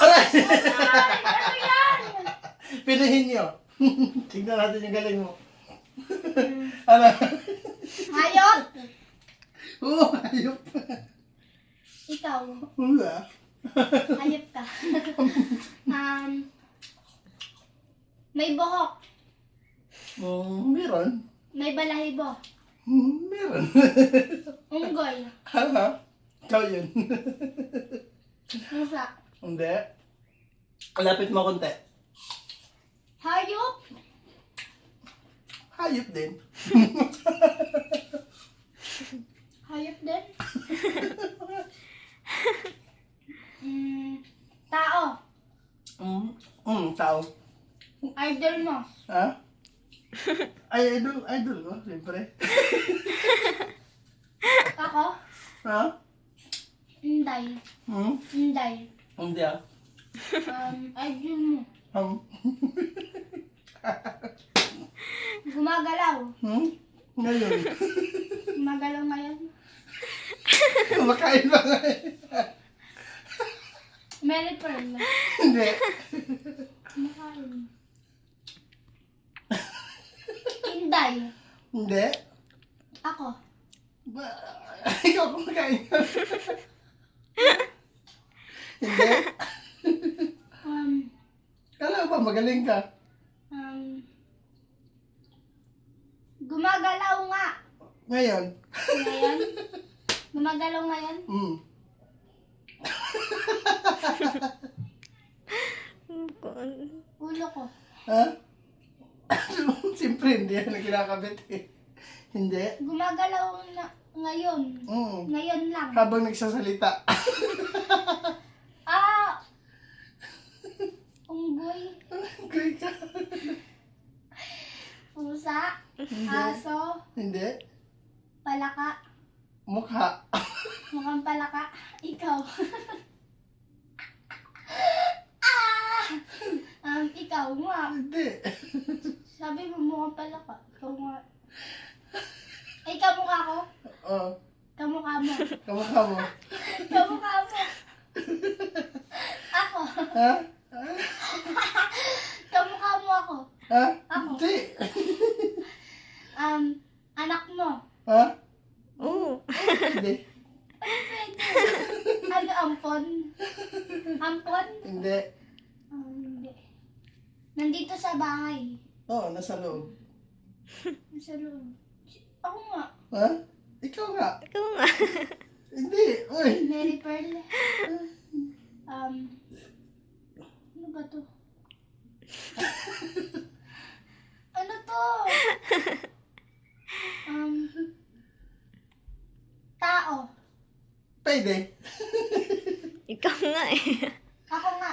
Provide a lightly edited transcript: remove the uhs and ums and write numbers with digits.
Aray! Ano yan? Pilihin nyo. Tignan natin yung galing mo. Ano? Hayop? Oo, hayop. Ikaw. Wala. Hayop ka. May buhok. Meron. May balahibo. Meron. Unggoy. Hala? Ikaw yun. Musa. Hindi. Lapit mo konti. Hayop? Hayop din. Hayop din? Tao. Tao. Idol mo. Ha? Ay, idol ko, siyempre. Ako? Ha? Inday. Inday. Hindi ah. Idol mo. Gumagalaw. Ngayon. Gumagalaw ngayon. Makain ba ngayon? Mary Pearl. Hindi. Kumakain. Inday. Hindi. Ako. Ikaw kumakain. Hindi. Kala ba magaling ka? Gumagalaw nga. Ngayon. Ngayon? Gumagalaw ngayon? Ulo ko. Ha? Siyempre, hindi yan ang kinakabit eh. Hindi. Gumagalaw na ngayon. Ngayon lang. Habang nagsasalita. Unggoy. Gray ka. Pusa. Aso. Hindi. Palaka. Mukha. Mukhang palaka. Ikaw. Ikaw nga. Hindi. Sabi mo mukhang palaka. Ikaw nga. Ay, kamukha ko? Oh, Kamukha mo. kamukha mo. Kamukha mo. Ako. Ha? Kamukha mo ako. Ha? Ako. Hindi. Anak mo. Ha? Oo. Hindi. Ano, ampon? Ampon? Hindi. Hindi. Nandito sa bahay. Oo, nasa loob. Nasa loob. Ako nga. Ha? Ikaw nga. Ikaw nga. Hindi. Uy. Mary Pearl. Ano ba to? Ano to? Tao. Pwede. Ikaw nga eh. Ako nga.